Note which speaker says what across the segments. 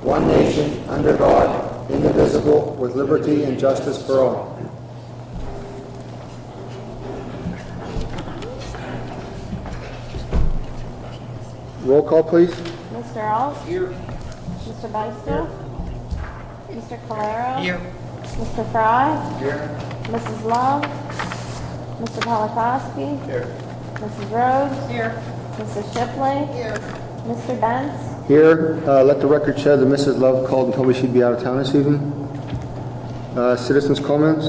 Speaker 1: one nation, under God, indivisible, with liberty and justice for all. Roll call, please.
Speaker 2: Mr. Alt? Here. Mr. Beistel? Mr. Calero?
Speaker 3: Here.
Speaker 2: Mr. Fry?
Speaker 1: Here.
Speaker 2: Mrs. Love? Mr. Polakowski?
Speaker 1: Here.
Speaker 2: Mrs. Rhodes?
Speaker 3: Here.
Speaker 2: Mrs. Shipley?
Speaker 3: Here.
Speaker 2: Mr. Dents?
Speaker 1: Here. Let the record show that Mrs. Love called and told me she'd be out of town this evening. Citizens' comments?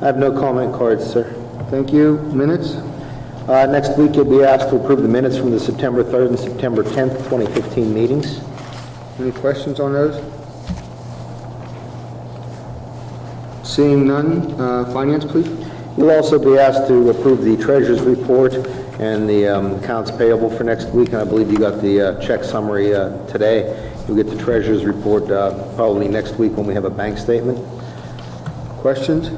Speaker 4: I have no comment cards, sir.
Speaker 1: Thank you. Minutes?
Speaker 4: Next week, you'll be asked to approve the minutes from the September 3rd and September 10th, 2015 meetings.
Speaker 1: Any questions on those? Seeing none, finance, please.
Speaker 4: You'll also be asked to approve the treasurer's report and the accounts payable for next week, and I believe you got the check summary today. You'll get the treasurer's report probably next week when we have a bank statement.
Speaker 1: Questions?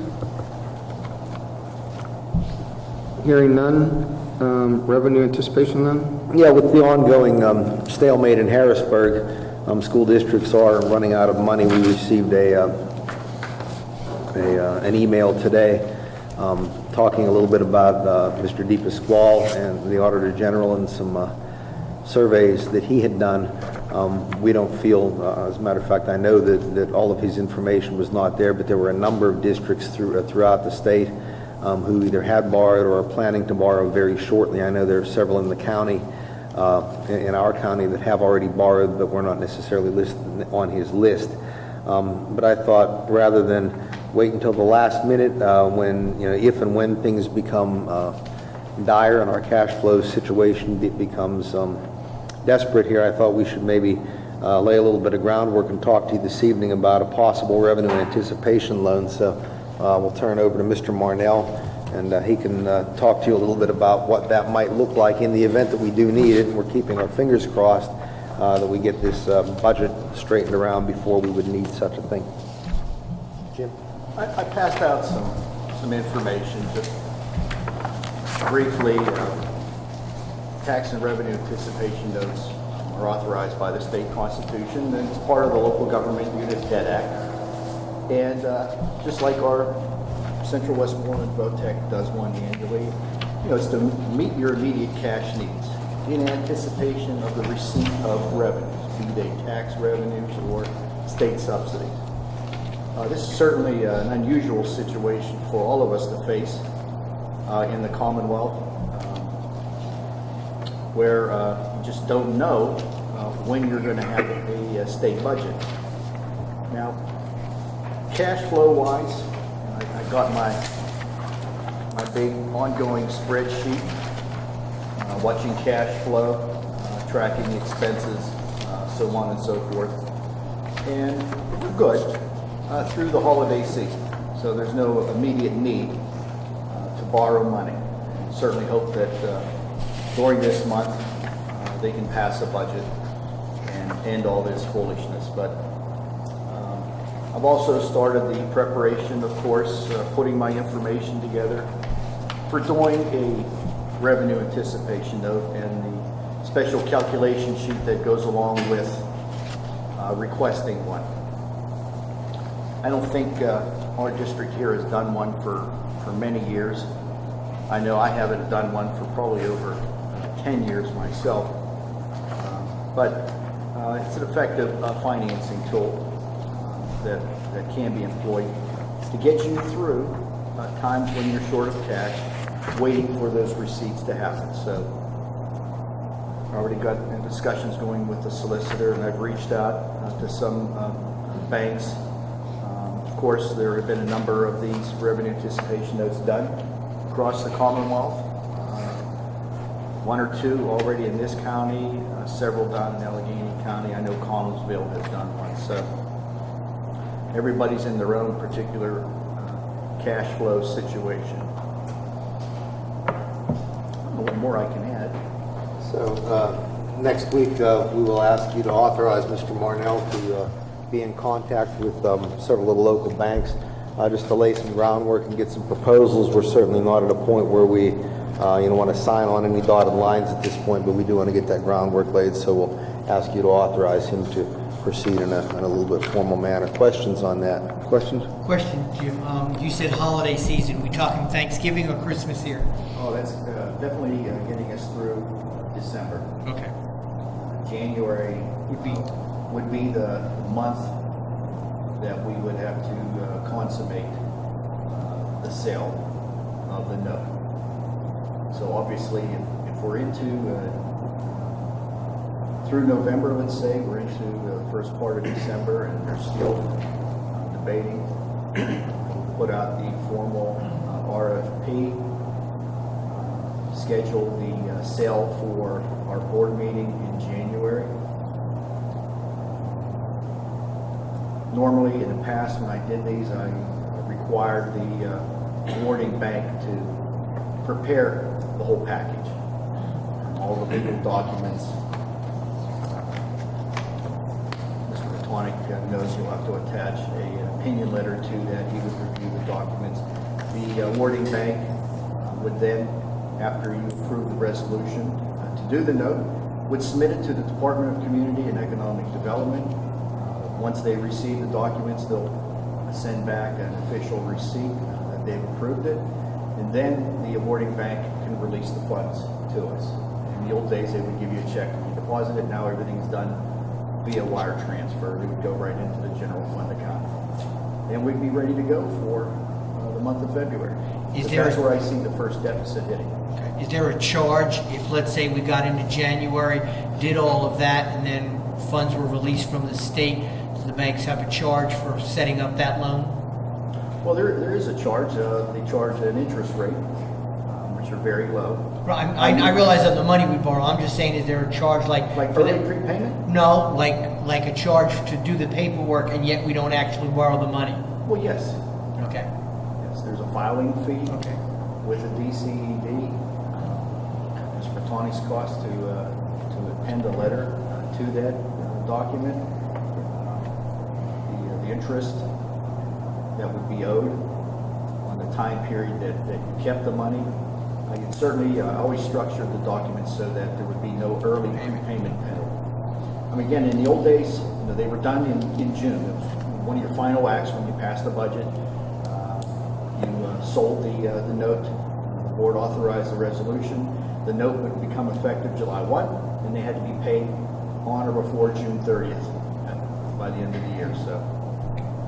Speaker 1: Hearing none. Revenue anticipation none?
Speaker 4: Yeah, with the ongoing stalemate in Harrisburg, school districts are running out of money. We received an email today talking a little bit about Mr. DePasquale and the Auditor General and some surveys that he had done. We don't feel, as a matter of fact, I know that all of his information was not there, but there were a number of districts throughout the state who either had borrowed or are planning to borrow very shortly. I know there are several in the county, in our county, that have already borrowed, but we're not necessarily listed on his list. But I thought, rather than wait until the last minute, when, if and when things become dire and our cash flow situation becomes desperate here, I thought we should maybe lay a little bit of groundwork and talk to you this evening about a possible revenue anticipation loan. So we'll turn over to Mr. Marnell, and he can talk to you a little bit about what that might look like in the event that we do need it. And we're keeping our fingers crossed that we get this budget straightened around before we would need such a thing. Jim?
Speaker 5: I passed out some information, just briefly. Tax and revenue anticipation notes are authorized by the state constitution, and it's part of the Local Government Unit Debt Act. And just like our Central Westmoreland VOTEC does one annually, it's to meet your immediate cash needs in anticipation of the receipt of revenues, be they tax revenues or state subsidies. This is certainly an unusual situation for all of us to face in the Commonwealth, where you just don't know when you're going to have a state budget. Now, cash flow wise, I got my big ongoing spreadsheet, watching cash flow, tracking expenses, so on and so forth. And we're good through the holiday season. So there's no immediate need to borrow money. Certainly hope that during this month they can pass a budget and end all this foolishness. But I've also started the preparation, of course, putting my information together for doing a revenue anticipation note and the special calculation sheet that goes along with requesting one. I don't think our district here has done one for many years. I know I haven't done one for probably over 10 years myself. But it's an effective financing tool that can be employed to get you through times when you're short of cash, waiting for those receipts to happen. So I already got discussions going with the solicitor, and I've reached out to some banks. Of course, there have been a number of these revenue anticipation notes done across the Commonwealth. One or two already in this county, several down in Allegheny County. I know Connellsville has done one. So everybody's in their own particular cash flow situation. I don't know what more I can add.
Speaker 4: So next week we will ask you to authorize Mr. Marnell to be in contact with several of the local banks just to lay some groundwork and get some proposals. We're certainly not at a point where we want to sign on any dotted lines at this point, but we do want to get that groundwork laid, so we'll ask you to authorize him to proceed in a little bit formal manner. Questions on that?
Speaker 1: Questions?
Speaker 3: Question, Jim. You said holiday season. We talking Thanksgiving or Christmas here?
Speaker 5: Oh, that's definitely getting us through December.
Speaker 3: Okay.
Speaker 5: January would be the month that we would have to consummate the sale of the note. So obviously, if we're into through November, let's say, we're into the first part of December, and they're still debating, put out the formal RFP, schedule the sale for our board meeting in January. Normally, in the past, when I did these, I required the awarding bank to prepare the whole package, all the legal documents. Mr. Matonic knows you'll have to attach an opinion letter to that. He would review the documents. The awarding bank would then, after you approve the resolution to do the note, would submit it to the Department of Community and Economic Development. Once they receive the documents, they'll send back an official receipt that they've approved it, and then the awarding bank can release the funds to us. In the old days, they would give you a check and you deposit it. Now everything's done via wire transfer. It would go right into the general fund account, and we'd be ready to go for the month of February. That's where I see the first deficit hitting.
Speaker 3: Okay. Is there a charge if, let's say, we got into January, did all of that, and then funds were released from the state? Do the banks have a charge for setting up that loan?
Speaker 5: Well, there is a charge. They charge an interest rate, which are very low.
Speaker 3: Right, I realize on the money we borrow. I'm just saying, is there a charge like for
Speaker 5: early prepayment?
Speaker 3: No, like a charge to do the paperwork, and yet we don't actually borrow the money.
Speaker 5: Well, yes.
Speaker 3: Okay.
Speaker 5: Yes, there's a filing fee.
Speaker 3: Okay.
Speaker 5: With a DCED. Mr. Bertani's cost to append a letter to that document. The interest that would be owed on the time period that you kept the money. I can certainly always structure the documents so that there would be no early prepayment penalty. I mean, again, in the old days, they were done in June. It was one of your final acts when you passed the budget. You sold the note. The board authorized the resolution. The note would become effective July 1, and they had to be paid on or before June 30th by the end of the year. So.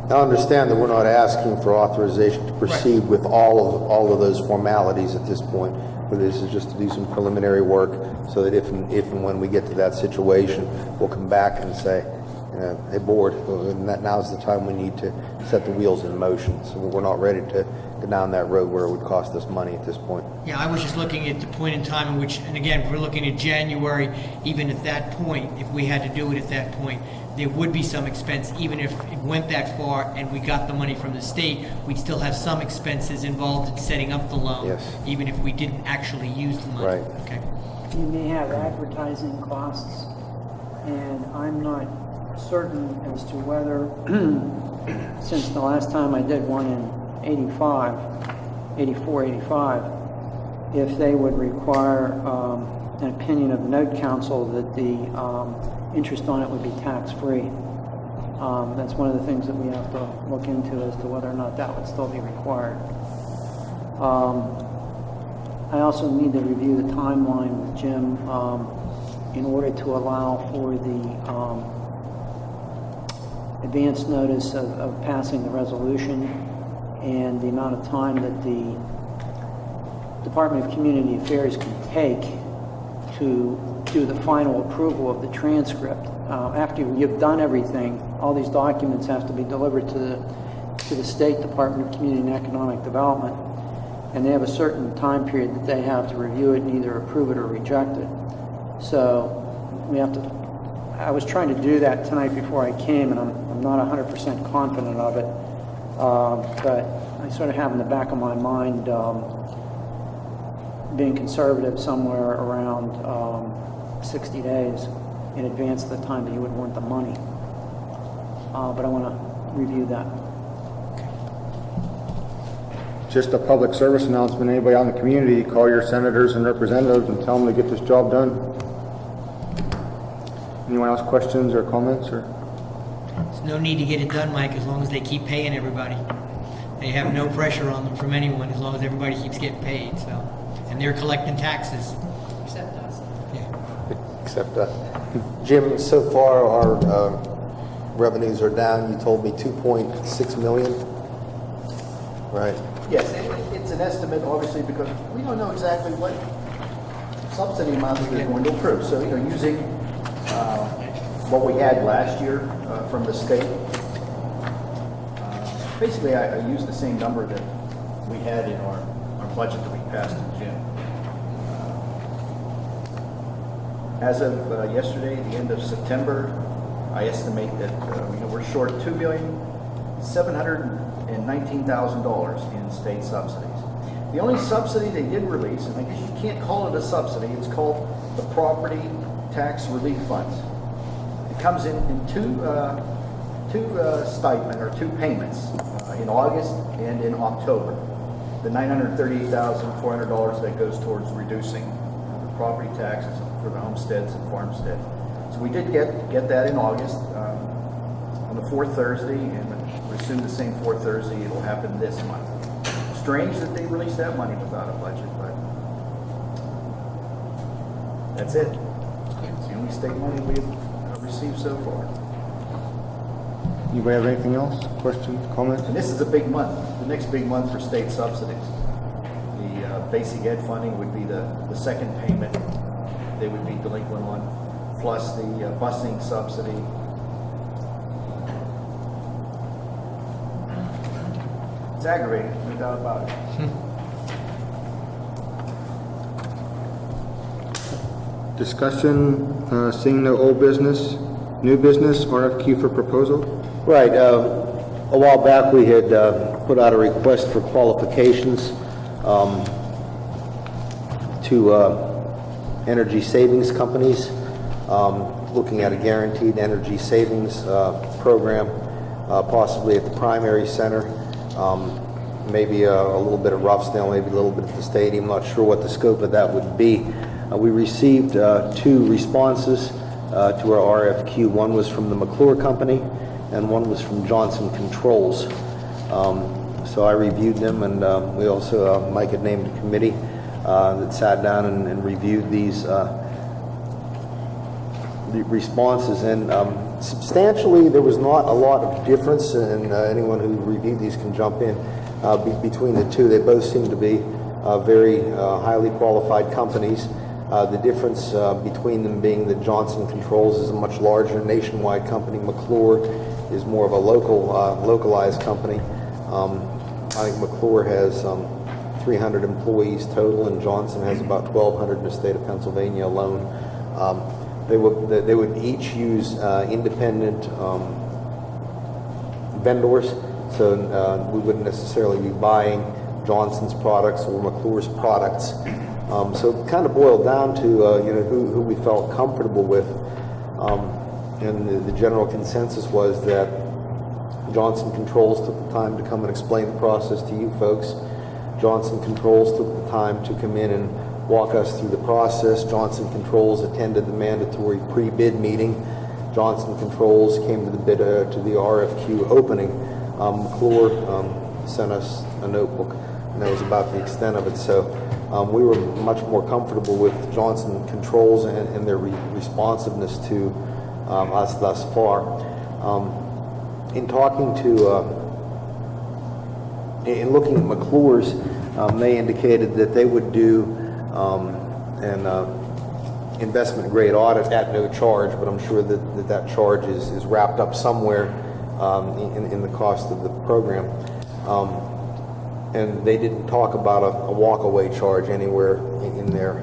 Speaker 4: Now understand that we're not asking for authorization to proceed with all of those formalities at this point, but this is just to do some preliminary work so that if and when we get to that situation, we'll come back and say, hey board, now's the time we need to set the wheels in motion. So we're not ready to go down that road where it would cost us money at this point.
Speaker 3: Yeah, I was just looking at the point in time in which, and again, if we're looking at January, even at that point, if we had to do it at that point, there would be some expense. Even if it went that far and we got the money from the state, we'd still have some expenses involved in setting up the loan.
Speaker 4: Yes.
Speaker 3: Even if we didn't actually use the money.
Speaker 4: Right.
Speaker 3: Okay.
Speaker 6: You may have advertising costs, and I'm not certain as to whether, since the last time I did one in 84, 85, if they would require an opinion of the note council that the interest on it would be tax-free. That's one of the things that we have to look into as to whether or not that would still be required. I also need to review the timeline with Jim in order to allow for the advance notice of passing the resolution and the amount of time that the Department of Community Affairs can take to do the final approval of the transcript. After you've done everything, all these documents have to be delivered to the State Department of Community and Economic Development, and they have a certain time period that they have to review it and either approve it or reject it. So we have to, I was trying to do that tonight before I came, and I'm not 100% confident of it, but I sort of have in the back of my mind being conservative somewhere around 60 days in advance of the time that you would want the money. But I want to review that.
Speaker 1: Just a public service announcement. Anybody out in the community, call your senators and representatives and tell them to get this job done. Anyone else questions or comments? Or
Speaker 3: There's no need to get it done, Mike, as long as they keep paying everybody. They have no pressure on them from anyone as long as everybody keeps getting paid, so. And they're collecting taxes.
Speaker 7: Except us.
Speaker 3: Yeah.
Speaker 4: Except, Jim, so far our revenues are down. You told me 2.6 million, right?
Speaker 5: Yes, it's an estimate, obviously, because we don't know exactly what subsidy amounts they're going to approve. So, using what we had last year from the state, basically I used the same number that we had in our budget that we passed in June. As of yesterday, the end of September, I estimate that we're short $2,719,000 in state subsidies. The only subsidy they did release, and I guess you can't call it a subsidy, it's called the Property Tax Relief Funds. It comes in two stipend or two payments in August and in October. The $938,400 that goes towards reducing the property taxes for the homesteads and farmsteads. So we did get that in August on the fourth Thursday, and we assume the same fourth Thursday it'll happen this month. Strange that they released that money without a budget, but that's it. It's the only state money we've received so far.
Speaker 1: Anybody have anything else? Questions, comments?
Speaker 5: And this is a big month, the next big month for state subsidies. The basic ed funding would be the second payment they would be delinquent on, plus the busing subsidy. It's aggravating, no doubt about it.
Speaker 1: Discussion, seeing no old business, new business, RFQ for proposal?
Speaker 4: Right. A while back, we had put out a request for qualifications to energy savings companies, looking at a guaranteed energy savings program, possibly at the primary center, maybe a little bit of Roughsdale, maybe a little bit at the stadium. Not sure what the scope of that would be. We received 2 responses to our RFQ. One was from the McClure Company, and one was from Johnson Controls. So I reviewed them, and we also, Mike had named a committee that sat down and reviewed these the responses, and substantially there was not a lot of difference, and anyone who reviewed these can jump in, between the two. They both seem to be very highly qualified companies. The difference between them being that Johnson Controls is a much larger nationwide company. McClure is more of a localized company. I think McClure has 300 employees total, and Johnson has about 1,200 in the state of Pennsylvania alone. They would each use independent vendors, so we wouldn't necessarily be buying Johnson's products or McClure's products. So it kind of boiled down to who we felt comfortable with, and the general consensus was that Johnson Controls took the time to come and explain the process to you folks. Johnson Controls took the time to come in and walk us through the process. Johnson Controls attended the mandatory pre-bid meeting. Johnson Controls came to the bid to the RFQ opening. McClure sent us a notebook, and that was about the extent of it. So we were much more comfortable with Johnson Controls and their responsiveness to us thus far. In talking to, in looking at McClure's, they indicated that they would do an investment grade audit at no charge, but I'm sure that charge is wrapped up somewhere in the cost of the program. And they didn't talk about a walk-away charge anywhere in their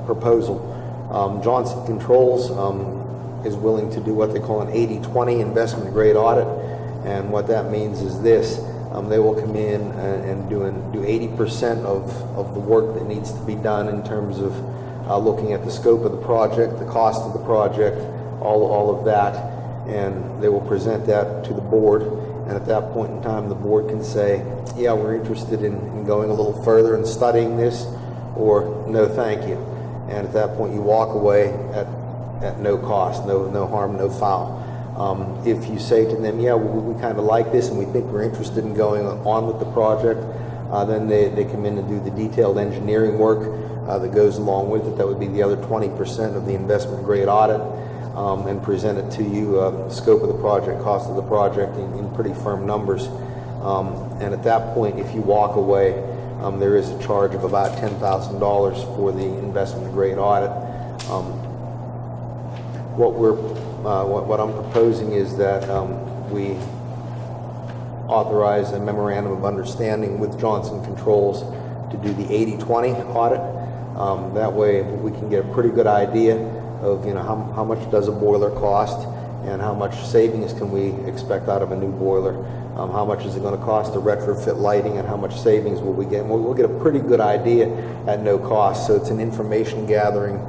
Speaker 4: proposal. Johnson Controls is willing to do what they call an 80-20 investment grade audit, and what that means is this: they will come in and do 80% of the work that needs to be done in terms of looking at the scope of the project, the cost of the project, all of that, and they will present that to the board. And at that point in time, the board can say, yeah, we're interested in going a little further and studying this, or no, thank you. And at that point, you walk away at at no cost, no harm, no foul. If you say to them, yeah, we kind of like this and we think we're interested in going on with the project, then they come in and do the detailed engineering work that goes along with it. That would be the other 20% of the investment grade audit, and present it to you, the scope of the project, cost of the project in pretty firm numbers. And at that point, if you walk away, there is a charge of about $10,000 for the investment grade audit. What I'm proposing is that we authorize a memorandum of understanding with Johnson Controls to do the 80/20 audit. That way we can get a pretty good idea of how much does a boiler cost and how much savings can we expect out of a new boiler. How much is it going to cost to retrofit lighting and how much savings will we get? And we'll get a pretty good idea at no cost. So it's an information gathering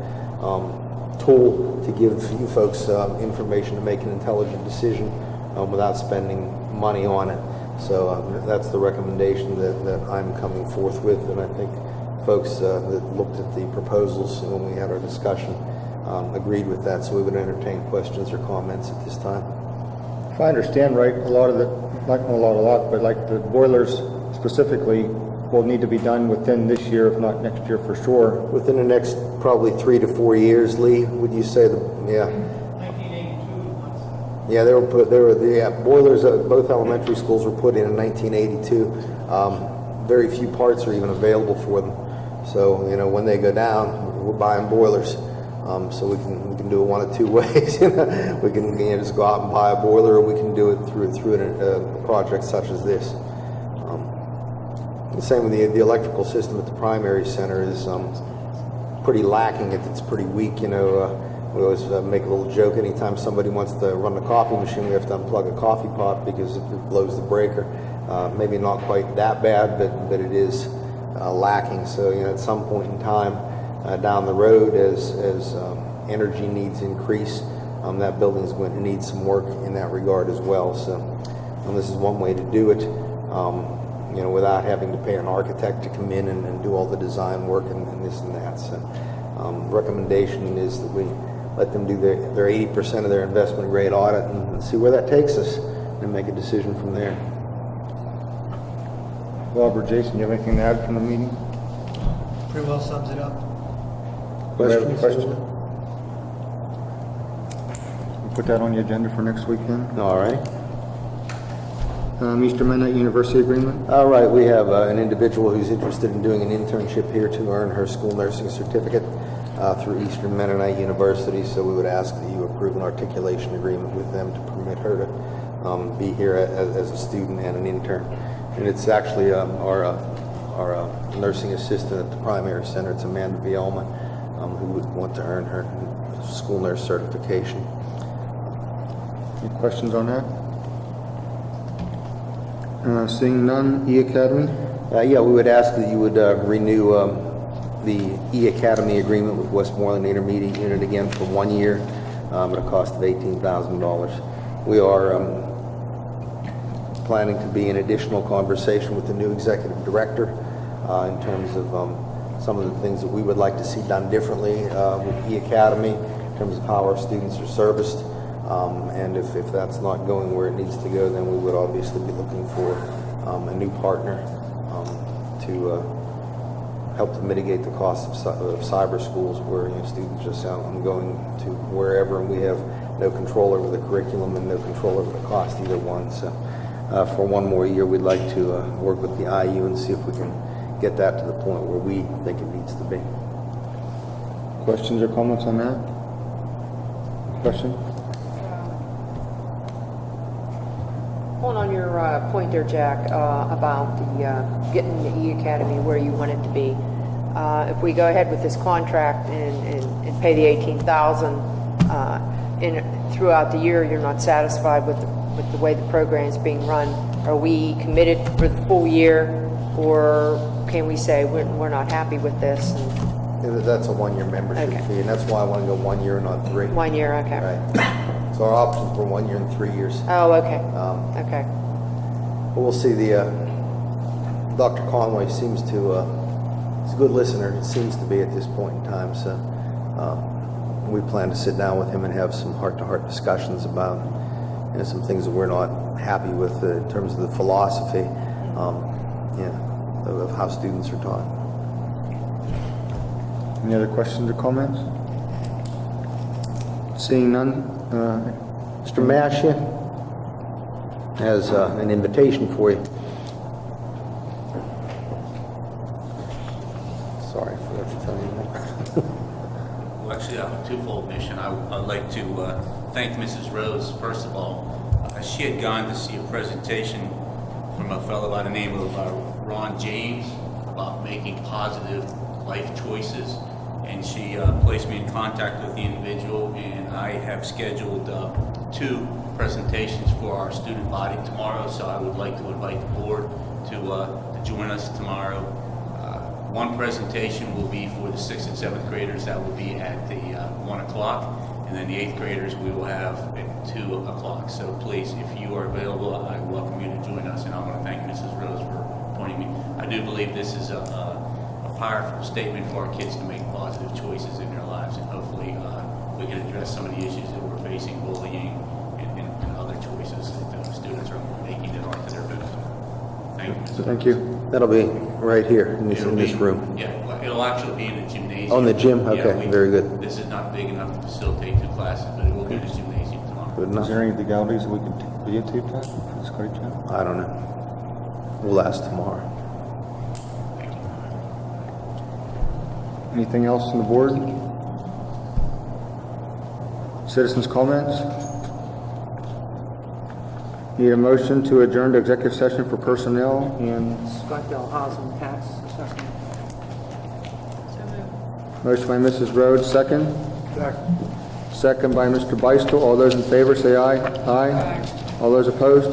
Speaker 4: tool to give you folks information to make an intelligent decision without spending money on it. So that's the recommendation that I'm coming forth with, and I think folks that looked at the proposals when we had our discussion agreed with that, so we would entertain questions or comments at this time.
Speaker 1: If I understand right, like the boilers specifically will need to be done within this year, if not next year for sure.
Speaker 4: Within the next probably 3 to 4 years, Lee, would you say? Yeah.
Speaker 7: 1982.
Speaker 4: Yeah, boilers at both elementary schools were put in 1982. Very few parts are even available for them. So when they go down, we're buying boilers. So we can do it one of two ways. We can just go out and buy a boiler, or we can do it through a project such as this. The same with the electrical system at the primary center is pretty lacking. It's pretty weak. We always make a little joke. Anytime somebody wants to run the coffee machine, we have to unplug a coffee pot because it blows the breaker. Maybe not quite that bad, but it is lacking. So at some point in time down the road, as energy needs increase, that building is going to need some work in that regard as well. So this is one way to do it, without having to pay an architect to come in and do all the design work and this and that. So recommendation is that we let them do their 80% of their investment grade audit and see where that takes us and make a decision from there.
Speaker 1: Bob or Jason, you have anything to add from the meeting?
Speaker 3: Pretty well sums it up.
Speaker 1: Question? We'll put that on the agenda for next week then.
Speaker 4: All right.
Speaker 1: Eastern Mennonite University agreement.
Speaker 4: All right, we have an individual who's interested in doing an internship here to earn her school nursing certificate through Eastern Mennonite University, so we would ask that you approve an articulation agreement with them to permit her to be here as a student and an intern. And it's actually our nursing assistant at the primary center. It's Amanda Violma, who would want to earn her school nurse certification.
Speaker 1: Any questions on that? Seeing none, E-Academy.
Speaker 4: Yeah, we would ask that you would renew the E-Academy agreement with Westmoreland Intermediate Unit again for 1 year at a cost of $18,000. We are planning to be in additional conversation with the new executive director in terms of some of the things that we would like to see done differently with E-Academy in terms of how our students are serviced. And if that's not going where it needs to go, then we would obviously be looking for a new partner to help to mitigate the cost of cyber schools where students just say, I'm going to wherever, and we have no control over the curriculum and no control over the cost, either one. So for 1 more year, we'd like to work with the IU and see if we can get that to the point where we think it needs to be.
Speaker 1: Questions or comments on that? Question?
Speaker 8: On your point there, Jack, about the getting the E-Academy where you want it to be. If we go ahead with this contract and pay the $18,000 throughout the year, you're not satisfied with the way the program is being run. Are we committed for the full year, or can we say we're not happy with this?
Speaker 4: That's a 1 year membership fee, and that's why I want to go 1 year, not 3.
Speaker 8: 1 year, okay.
Speaker 4: Right. So our options for 1 year and 3 years.
Speaker 8: Oh, okay. Okay.
Speaker 4: But we'll see. Dr. Conway seems to, he's a good listener, it seems to be at this point in time. So we plan to sit down with him and have some heart-to-heart discussions about, some things that we're not happy with in terms of the philosophy, of how students are taught.
Speaker 1: Any other questions or comments? Seeing none,
Speaker 4: Mr. Mashia has an invitation for you. Sorry, I forgot to tell you that.
Speaker 7: Well, actually, I have a twofold mission. I'd like to thank Mrs. Rose, first of all. She had gone to see a presentation from a fellow by the name of Ron James about making positive life choices. And she placed me in contact with the individual, and I have scheduled 2 presentations for our student body tomorrow, so I would like to invite the board to join us tomorrow. One presentation will be for the 6th and 7th graders. That will be at the 1 o'clock, and then the 8th graders we will have at 2 o'clock. So please, if you are available, I welcome you to join us, and I want to thank Mrs. Rose for appointing me. I do believe this is a powerful statement for our kids to make positive choices in their lives, and hopefully we can address some of the issues that we're facing, bullying and other choices that the students are making that aren't to their benefit. Thank you. Mrs.
Speaker 1: thank you.
Speaker 4: That'll be right here in this room.
Speaker 7: Yeah, well, it'll actually be in the gymnasium.
Speaker 4: Oh, in the gym?
Speaker 7: Yeah,
Speaker 4: Okay, very good.
Speaker 7: This is not big enough to facilitate 2 classes, but it will be in the gymnasium tomorrow.
Speaker 4: Good
Speaker 1: Is
Speaker 4: enough.
Speaker 1: there any legalities that we can videotape that for the Scotty channel?
Speaker 4: I don't know. We'll ask tomorrow.
Speaker 1: Anything else on the board? Citizens' comments? Need a motion to adjourn to executive session for personnel and
Speaker 6: Scottsdale Housing Tax Assessment.
Speaker 1: motion by Mrs. Rhodes, second. Second by Mr. Beistel. All those in favor say aye. Aye. All those opposed?